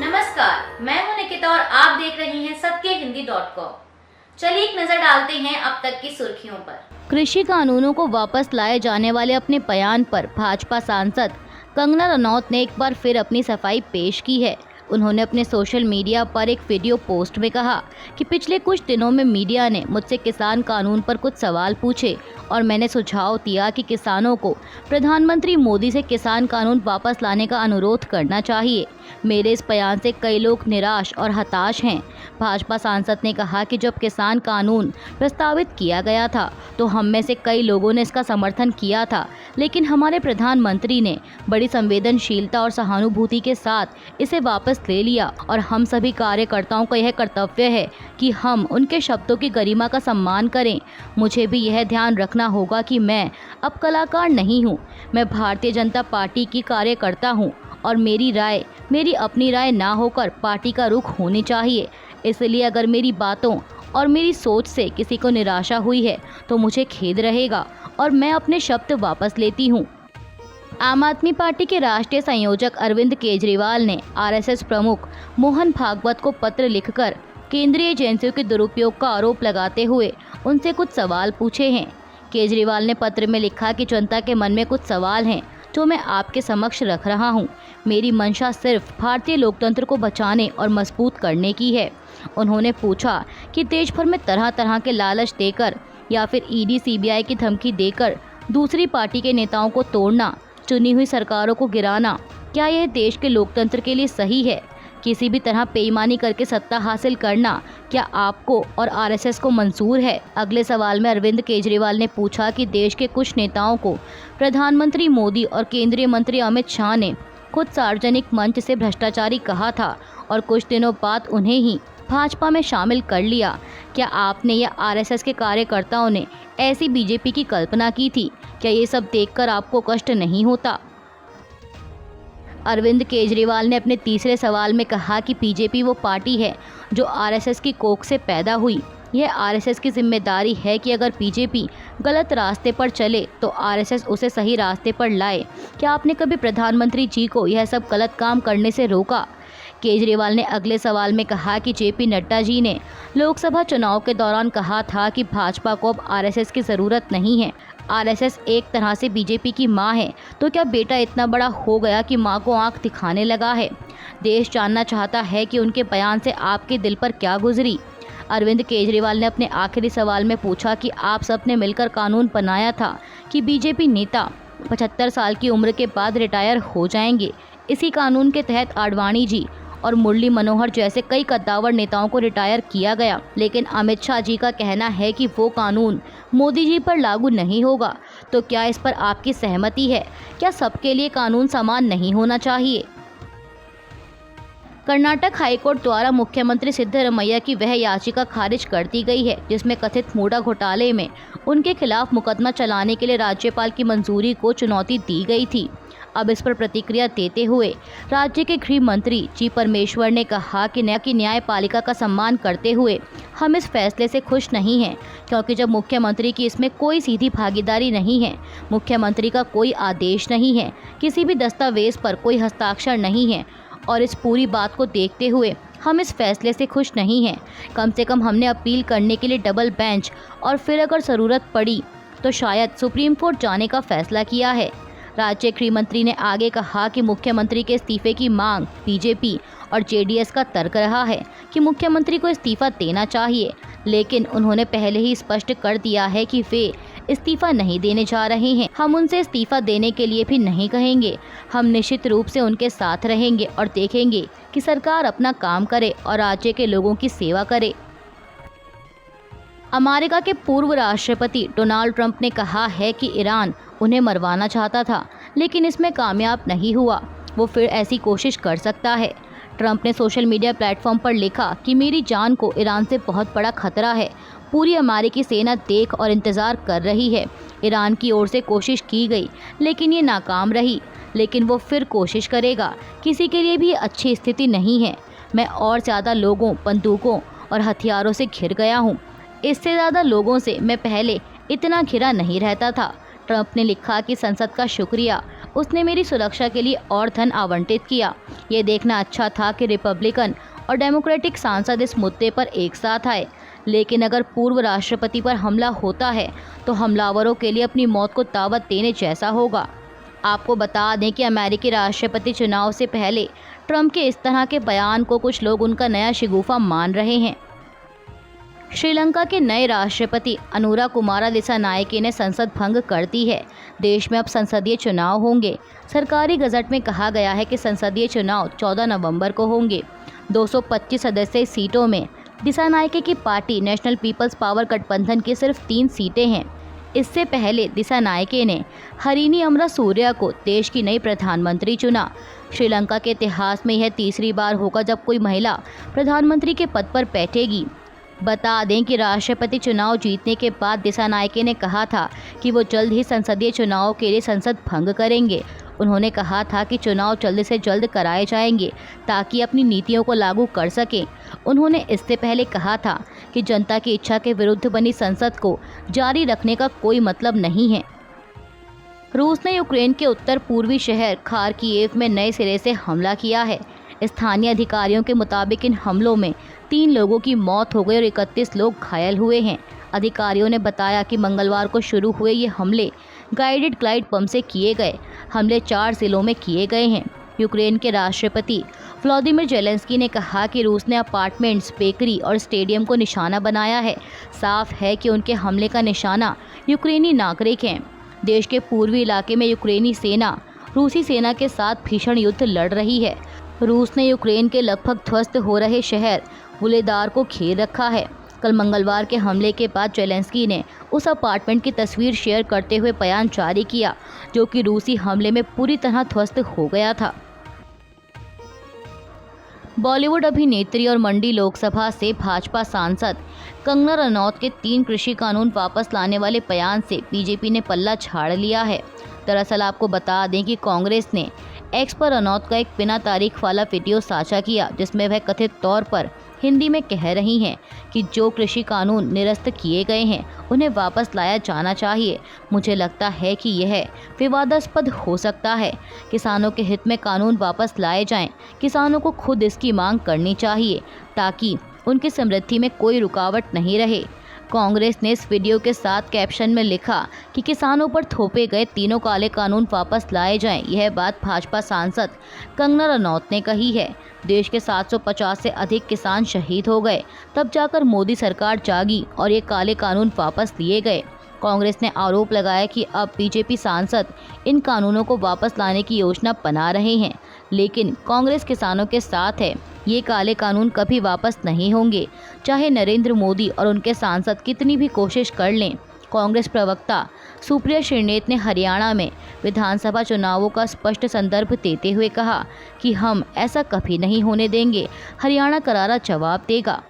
नमस्कार, मैं हूं निकिता और आप देख रही हैं सत्यहिंदी.com। चलिए एक नजर डालते हैं अब तक की सुर्खियों पर। कृषि कानूनों को वापस लाए जाने वाले अपने बयान पर भाजपा सांसद कंगना रनौत ने एक बार फिर अपनी सफाई पेश की है। उन्होंने अपने सोशल मीडिया पर एक वीडियो पोस्ट में कहा कि पिछले कुछ दिनों में मीडिया ने मुझसे किसान कानून पर कुछ सवाल पूछे और मैंने सुझाव दिया कि किसानों को प्रधानमंत्री मोदी से किसान कानून वापस लाने का अनुरोध करना चाहिए। मेरे इस बयान से कई लोग निराश और हताश हैं। भाजपा सांसद ने कहा कि जब किसान कानून प्रस्तावित किया गया था तो हम में से कई लोगों ने इसका समर्थन किया था, लेकिन हमारे प्रधानमंत्री ने बड़ी संवेदनशीलता और सहानुभूति के साथ इसे वापस ले लिया और हम सभी कार्यकर्ताओं का यह कर्तव्य है कि हम उनके शब्दों की गरिमा का सम्मान करें। मुझे भी यह ध्यान रखना होगा कि मैं अब कलाकार नहीं हूँ, मैं भारतीय जनता पार्टी की कार्यकर्ता हूँ और मेरी राय मेरी अपनी राय ना होकर पार्टी का रुख होनी चाहिए। इसलिए अगर मेरी बातों और मेरी सोच से किसी को निराशा हुई है तो मुझे खेद रहेगा और मैं अपने शब्द वापस लेती हूँ। आम आदमी पार्टी के राष्ट्रीय संयोजक अरविंद केजरीवाल ने आरएसएस प्रमुख मोहन भागवत को पत्र लिखकर केंद्रीय एजेंसियों के दुरुपयोग का आरोप लगाते हुए उनसे कुछ सवाल पूछे हैं। केजरीवाल ने पत्र में लिखा कि जनता के मन में कुछ सवाल हैं जो मैं आपके समक्ष रख रहा हूं। मेरी मंशा सिर्फ भारतीय लोकतंत्र को बचाने और मजबूत करने की है। उन्होंने पूछा कि देश भर में तरह तरह के लालच देकर या फिर ईडी सीबीआई की धमकी देकर दूसरी पार्टी के नेताओं को तोड़ना, चुनी हुई सरकारों को गिराना, क्या यह देश के लोकतंत्र के लिए सही है? किसी भी तरह बेईमानी करके सत्ता हासिल करना क्या आपको और आरएसएस को मंजूर है? अगले सवाल में अरविंद केजरीवाल ने पूछा कि देश के कुछ नेताओं को प्रधानमंत्री मोदी और केंद्रीय मंत्री अमित शाह ने खुद सार्वजनिक मंच से भ्रष्टाचारी कहा था और कुछ दिनों बाद उन्हें ही भाजपा में शामिल कर लिया। क्या आपने या आरएसएस के कार्यकर्ताओं ने ऐसी बीजेपी की कल्पना की थी? क्या ये सब देखकर आपको कष्ट नहीं होता? अरविंद केजरीवाल ने अपने तीसरे सवाल में कहा कि बीजेपी वो पार्टी है जो आरएसएस की कोख से पैदा हुई। यह आरएसएस की जिम्मेदारी है कि अगर बीजेपी गलत रास्ते पर चले तो आरएसएस उसे सही रास्ते पर लाए। क्या आपने कभी प्रधानमंत्री जी को यह सब गलत काम करने से रोका? केजरीवाल ने अगले सवाल में कहा कि जेपी नड्डा जी ने लोकसभा चुनाव के दौरान कहा था कि भाजपा को अब आरएसएस की ज़रूरत नहीं है। आरएसएस एक तरह से बीजेपी की मां है, तो क्या बेटा इतना बड़ा हो गया कि मां को आंख दिखाने लगा है? देश जानना चाहता है कि उनके बयान से आपके दिल पर क्या गुजरी। अरविंद केजरीवाल ने अपने आखिरी सवाल में पूछा कि आप सबने मिलकर कानून बनाया था कि बीजेपी नेता 75 साल की उम्र के बाद रिटायर हो जाएंगे। इसी कानून के तहत आडवाणी जी और मुरली मनोहर जैसे कई कद्दावर नेताओं को रिटायर किया गया, लेकिन अमित शाह जी का कहना है कि वो कानून मोदी जी पर लागू नहीं होगा। तो क्या इस पर आपकी सहमति है? क्या सबके लिए कानून समान नहीं होना चाहिए? कर्नाटक हाईकोर्ट द्वारा मुख्यमंत्री सिद्धरमैया की वह याचिका खारिज कर दी गई है जिसमें कथित मूडा घोटाले में उनके खिलाफ मुकदमा चलाने के लिए राज्यपाल की मंजूरी को चुनौती दी गई थी। अब इस पर प्रतिक्रिया देते हुए राज्य के गृह मंत्री जी परमेश्वर ने कहा कि न्यायपालिका का सम्मान करते हुए हम इस फैसले से खुश नहीं हैं, क्योंकि जब मुख्यमंत्री की इसमें कोई सीधी भागीदारी नहीं है, मुख्यमंत्री का कोई आदेश नहीं है, किसी भी दस्तावेज पर कोई हस्ताक्षर नहीं है और इस पूरी बात को देखते हुए हम इस फैसले से खुश नहीं हैं। कम से कम हमने अपील करने के लिए डबल बेंच और फिर अगर ज़रूरत पड़ी तो शायद सुप्रीम कोर्ट जाने का फैसला किया है। राज्य गृह मंत्री ने आगे कहा कि मुख्यमंत्री के इस्तीफे की मांग बीजेपी और जेडीएस का तर्क रहा है कि मुख्यमंत्री को इस्तीफा देना चाहिए, लेकिन उन्होंने पहले ही स्पष्ट कर दिया है कि वे इस्तीफा नहीं देने जा रहे हैं। हम उनसे इस्तीफा देने के लिए भी नहीं कहेंगे। हम निश्चित रूप से उनके साथ रहेंगे और देखेंगे कि सरकार अपना काम करे और राज्य के लोगों की सेवा करे। अमेरिका के पूर्व राष्ट्रपति डोनाल्ड ट्रंप ने कहा है कि ईरान उन्हें मरवाना चाहता था, लेकिन इसमें कामयाब नहीं हुआ। वो फिर ऐसी कोशिश कर सकता है। ट्रंप ने सोशल मीडिया प्लेटफॉर्म पर लिखा कि मेरी जान को ईरान से बहुत बड़ा खतरा है। पूरी अमेरिकी सेना देख और इंतज़ार कर रही है। ईरान की ओर से कोशिश की गई, लेकिन ये नाकाम रही, लेकिन वो फिर कोशिश करेगा। किसी के लिए भी अच्छी स्थिति नहीं है। मैं और ज़्यादा लोगों, बंदूकों और हथियारों से घिर गया हूँ। इससे ज़्यादा लोगों से मैं पहले इतना घिरा नहीं रहता था। ट्रंप ने लिखा कि संसद का शुक्रिया उसने मेरी सुरक्षा के लिए और धन आवंटित किया। ये देखना अच्छा था कि रिपब्लिकन और डेमोक्रेटिक सांसद इस मुद्दे पर एक साथ आए। लेकिन अगर पूर्व राष्ट्रपति पर हमला होता है तो हमलावरों के लिए अपनी मौत को दावत देने जैसा होगा। आपको बता दें कि अमेरिकी राष्ट्रपति चुनाव से पहले ट्रंप के इस तरह के बयान को कुछ लोग उनका नया शिगुफा मान रहे हैं। श्रीलंका के नए राष्ट्रपति अनुरा कुमारा दिसानायके ने संसद भंग कर दी है। देश में अब संसदीय चुनाव होंगे। सरकारी गजट में कहा गया है कि संसदीय चुनाव 14 नवंबर को होंगे। 225 सदस्यीय सीटों में दिसानायके की पार्टी नेशनल पीपल्स पावर गठबंधन की सिर्फ 3 सीटें हैं। इससे पहले दिसानायके ने हरिनी अमरासूर्या को देश की नई प्रधानमंत्री चुना। श्रीलंका के इतिहास में यह तीसरी बार होगा जब कोई महिला प्रधानमंत्री के पद पर बैठेगी। बता दें कि राष्ट्रपति चुनाव जीतने के बाद दिसानायके ने कहा था कि वो जल्द ही संसदीय चुनाव के लिए संसद भंग करेंगे। उन्होंने कहा था कि चुनाव जल्द से जल्द कराए जाएंगे ताकि अपनी नीतियों को लागू कर सकें। उन्होंने इससे पहले कहा था कि जनता की इच्छा के विरुद्ध बनी संसद को जारी रखने का कोई मतलब नहीं है। रूस ने यूक्रेन के उत्तर पूर्वी शहर खार्किव में नए सिरे से हमला किया है। स्थानीय अधिकारियों के मुताबिक इन हमलों में 3 लोगों की मौत हो गई और 31 लोग घायल हुए हैं। अधिकारियों ने बताया कि मंगलवार को शुरू हुए ये हमले गाइडेड ग्लाइड बम से किए गए। हमले 4 जिलों में किए गए हैं। यूक्रेन के राष्ट्रपति व्लादिमीर जेलेंस्की ने कहा कि रूस ने अपार्टमेंट्स, बेकरी और स्टेडियम को निशाना बनाया है। साफ है कि उनके हमले का निशाना यूक्रेनी नागरिक हैं। देश के पूर्वी इलाके में यूक्रेनी सेना रूसी सेना के साथ भीषण युद्ध लड़ रही है। रूस ने यूक्रेन के लगभग ध्वस्त हो रहे शहर वुलेदार को घेर रखा है। कल मंगलवार के हमले के बाद जेलेंस्की ने उस अपार्टमेंट की तस्वीर शेयर करते हुए बयान जारी किया जो कि रूसी हमले में पूरी तरह ध्वस्त हो गया था। बॉलीवुड अभिनेत्री और मंडी लोकसभा से भाजपा सांसद कंगना रनौत के 3 कृषि कानून वापस लाने वाले बयान से बीजेपी ने पल्ला झाड़ लिया है। दरअसल आपको बता दें कि कांग्रेस ने एक्स पर रनौत का एक बिना तारीख वाला वीडियो साझा किया जिसमें वह कथित तौर पर हिंदी में कह रही हैं कि जो कृषि कानून निरस्त किए गए हैं उन्हें वापस लाया जाना चाहिए। मुझे लगता है कि यह विवादास्पद हो सकता है। किसानों के हित में कानून वापस लाए जाएं। किसानों को खुद इसकी मांग करनी चाहिए ताकि उनकी समृद्धि में कोई रुकावट नहीं रहे। कांग्रेस ने इस वीडियो के साथ कैप्शन में लिखा कि किसानों पर थोपे गए 3 काले कानून वापस लाए जाएं। यह बात भाजपा सांसद कंगना रनौत ने कही है। देश के 750 से अधिक किसान शहीद हो गए, तब जाकर मोदी सरकार जागी और ये काले कानून वापस लिए गए। कांग्रेस ने आरोप लगाया कि अब बीजेपी सांसद इन कानूनों को वापस लाने की योजना बना रहे हैं, लेकिन कांग्रेस किसानों के साथ है। ये काले कानून कभी वापस नहीं होंगे, चाहे नरेंद्र मोदी और उनके सांसद कितनी भी कोशिश कर लें। कांग्रेस प्रवक्ता सुप्रिया श्रीनेत ने हरियाणा में विधानसभा चुनावों का स्पष्ट संदर्भ देते हुए कहा कि हम ऐसा कभी नहीं होने देंगे। हरियाणा करारा जवाब देगा।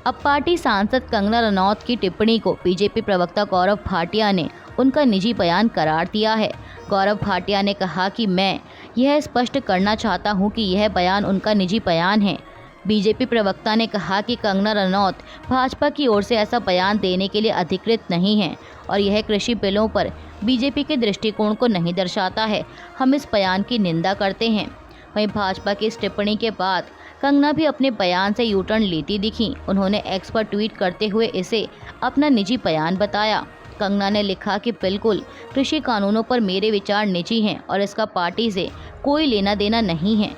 अब पार्टी सांसद कंगना रनौत की टिप्पणी को बीजेपी प्रवक्ता गौरव भाटिया ने उनका निजी बयान करार दिया है। गौरव भाटिया ने कहा कि मैं यह स्पष्ट करना चाहता हूं कि यह बयान उनका निजी बयान है। बीजेपी प्रवक्ता ने कहा कि कंगना रनौत भाजपा की ओर से ऐसा बयान देने के लिए अधिकृत नहीं है और यह कृषि बिलों पर बीजेपी के दृष्टिकोण को नहीं दर्शाता है। हम इस बयान की निंदा करते हैं। वहीं भाजपा की इस टिप्पणी के बाद कंगना भी अपने बयान से यू टर्न लेती दिखी। उन्होंने एक्स पर ट्वीट करते हुए इसे अपना निजी बयान बताया। कंगना ने लिखा कि बिल्कुल कृषि कानूनों पर मेरे विचार निजी हैं और इसका पार्टी से कोई लेना देना नहीं है।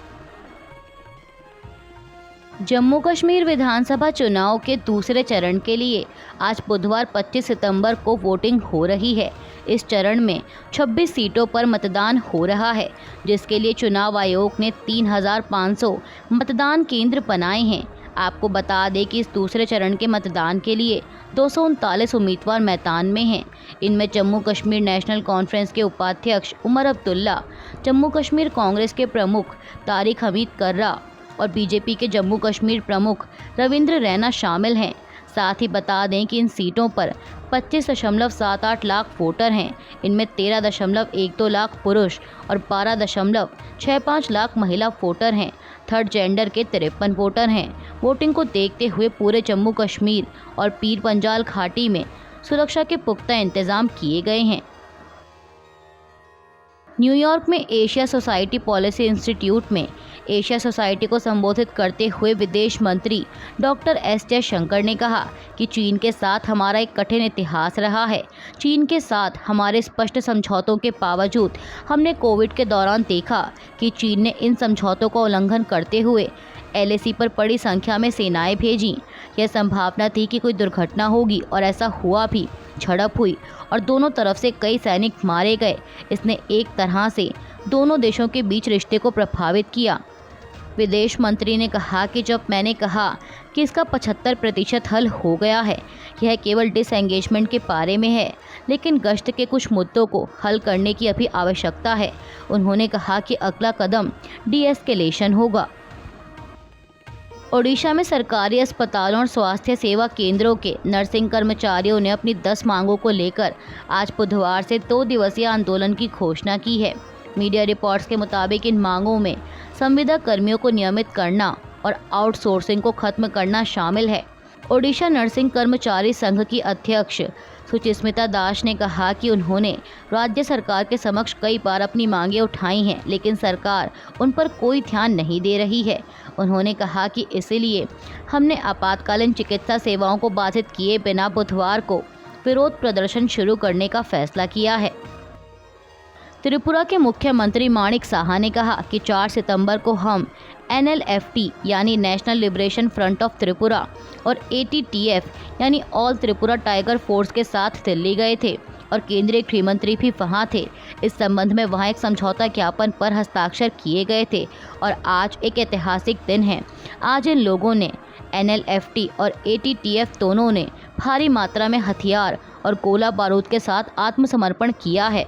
जम्मू कश्मीर विधानसभा चुनाव के दूसरे चरण के लिए आज बुधवार 25 सितंबर को वोटिंग हो रही है। इस चरण में 26 सीटों पर मतदान हो रहा है, जिसके लिए चुनाव आयोग ने 3500 मतदान केंद्र बनाए हैं। आपको बता दें कि इस दूसरे चरण के मतदान के लिए 239 उम्मीदवार मैदान में हैं। इनमें जम्मू कश्मीर नेशनल कॉन्फ्रेंस के उपाध्यक्ष उमर अब्दुल्ला, जम्मू कश्मीर कांग्रेस के प्रमुख तारिक हमीद कर्रा और बीजेपी के जम्मू कश्मीर प्रमुख रविंद्र रैना शामिल हैं। साथ ही बता दें कि इन सीटों पर 25.78 लाख वोटर हैं। इनमें 13.12 लाख पुरुष और 12.65 लाख महिला वोटर हैं। थर्ड जेंडर के 53 वोटर हैं। वोटिंग को देखते हुए पूरे जम्मू कश्मीर और पीर पंजाल घाटी में सुरक्षा के पुख्ता इंतजाम किए गए हैं। न्यूयॉर्क में एशिया सोसाइटी पॉलिसी इंस्टीट्यूट में एशिया सोसाइटी को संबोधित करते हुए विदेश मंत्री डॉक्टर एस जयशंकर ने कहा कि चीन के साथ हमारा एक कठिन इतिहास रहा है। चीन के साथ हमारे स्पष्ट समझौतों के बावजूद हमने कोविड के दौरान देखा कि चीन ने इन समझौतों का उल्लंघन करते हुए LAC पर बड़ी संख्या में सेनाएं भेजी। यह संभावना थी कि कोई दुर्घटना होगी और ऐसा हुआ भी। झड़प हुई और दोनों तरफ से कई सैनिक मारे गए। इसने एक तरह से दोनों देशों के बीच रिश्ते को प्रभावित किया। विदेश मंत्री ने कहा कि जब मैंने कहा कि इसका 75% हल हो गया है, यह केवल डिसएंगेजमेंट के बारे में है, लेकिन गश्त के कुछ मुद्दों को हल करने की अभी आवश्यकता है। उन्होंने कहा कि अगला कदम डीएस्केलेशन होगा। ओडिशा में सरकारी अस्पतालों और स्वास्थ्य सेवा केंद्रों के नर्सिंग कर्मचारियों ने अपनी 10 मांगों को लेकर आज बुधवार से 2 दिवसीय आंदोलन की घोषणा की है। मीडिया रिपोर्ट्स के मुताबिक इन मांगों में संविदा कर्मियों को नियमित करना और आउटसोर्सिंग को खत्म करना शामिल है। ओडिशा नर्सिंग कर्मचारी संघ की अध्यक्ष सुचिस्मिता दास ने कहा कि उन्होंने राज्य सरकार के समक्ष कई बार अपनी मांगें उठाई हैं, लेकिन सरकार उन पर कोई ध्यान नहीं दे रही है। उन्होंने कहा कि इसलिए हमने आपातकालीन चिकित्सा सेवाओं को बाधित किए बिना बुधवार को विरोध प्रदर्शन शुरू करने का फैसला किया है। त्रिपुरा के मुख्यमंत्री माणिक साहा ने कहा कि 4 सितंबर को हम NLFT यानी national liberation front of Tripura और ATTF यानी ऑल त्रिपुरा टाइगर फोर्स के साथ दिल्ली गए थे और केंद्रीय गृह मंत्री भी वहां थे। इस संबंध में वहां एक समझौता ज्ञापन पर हस्ताक्षर किए गए थे और आज एक ऐतिहासिक दिन है। आज इन लोगों ने NLFT और ATTF दोनों ने भारी मात्रा में हथियार और गोला बारूद के साथ आत्मसमर्पण किया है।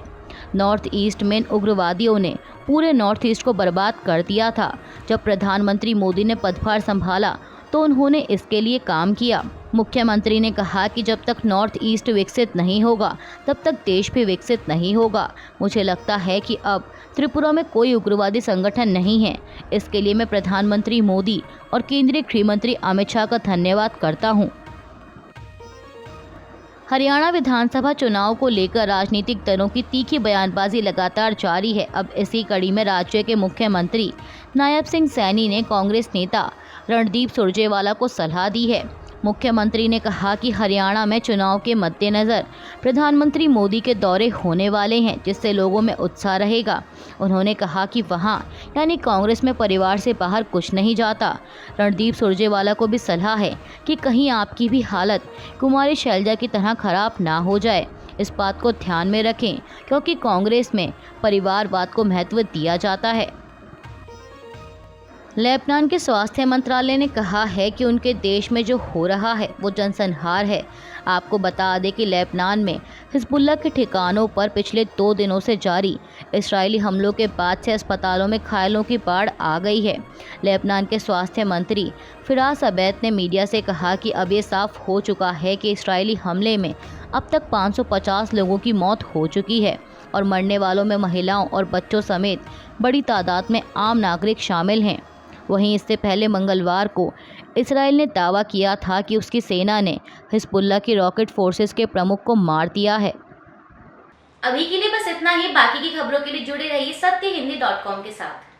नॉर्थ ईस्ट में उग्रवादियों ने पूरे नॉर्थ ईस्ट को बर्बाद कर दिया था। जब प्रधानमंत्री मोदी ने पदभार संभाला तो उन्होंने इसके लिए काम किया। मुख्यमंत्री ने कहा कि जब तक नॉर्थ ईस्ट विकसित नहीं होगा तब तक देश भी विकसित नहीं होगा। मुझे लगता है कि अब त्रिपुरा में कोई उग्रवादी संगठन नहीं है। इसके लिए मैं प्रधानमंत्री मोदी और केंद्रीय गृह मंत्री अमित शाह का धन्यवाद करता हूँ। हरियाणा विधानसभा चुनाव को लेकर राजनीतिक दलों की तीखी बयानबाजी लगातार जारी है। अब इसी कड़ी में राज्य के मुख्यमंत्री नायब सिंह सैनी ने कांग्रेस नेता रणदीप सुरजेवाला को सलाह दी है। मुख्यमंत्री ने कहा कि हरियाणा में चुनाव के मद्देनज़र प्रधानमंत्री मोदी के दौरे होने वाले हैं, जिससे लोगों में उत्साह रहेगा। उन्होंने कहा कि वहां यानी कांग्रेस में परिवार से बाहर कुछ नहीं जाता। रणदीप सुरजेवाला को भी सलाह है कि कहीं आपकी भी हालत कुमारी शैलजा की तरह खराब ना हो जाए। इस बात को ध्यान में रखें क्योंकि कांग्रेस में परिवारवाद को महत्व दिया जाता है। लेबनान के स्वास्थ्य मंत्रालय ने कहा है कि उनके देश में जो हो रहा है वो जनसंहार है। आपको बता दें कि लेबनान में हिजबुल्लाह के ठिकानों पर पिछले 2 दिनों से जारी इजरायली हमलों के बाद से अस्पतालों में घायलों की बाढ़ आ गई है। लेबनान के स्वास्थ्य मंत्री फिरास अबैद ने मीडिया से कहा कि अब ये साफ हो चुका है कि इजरायली हमले में अब तक 550 लोगों की मौत हो चुकी है और मरने वालों में महिलाओं और बच्चों समेत बड़ी तादाद में आम नागरिक शामिल हैं। वहीं इससे पहले मंगलवार को इसराइल ने दावा किया था कि उसकी सेना ने हिजबुल्लाह की रॉकेट फोर्सेस के प्रमुख को मार दिया है। अभी के लिए बस इतना ही। बाकी की खबरों के लिए जुड़े रहिए सत्यहिंदी.com के साथ।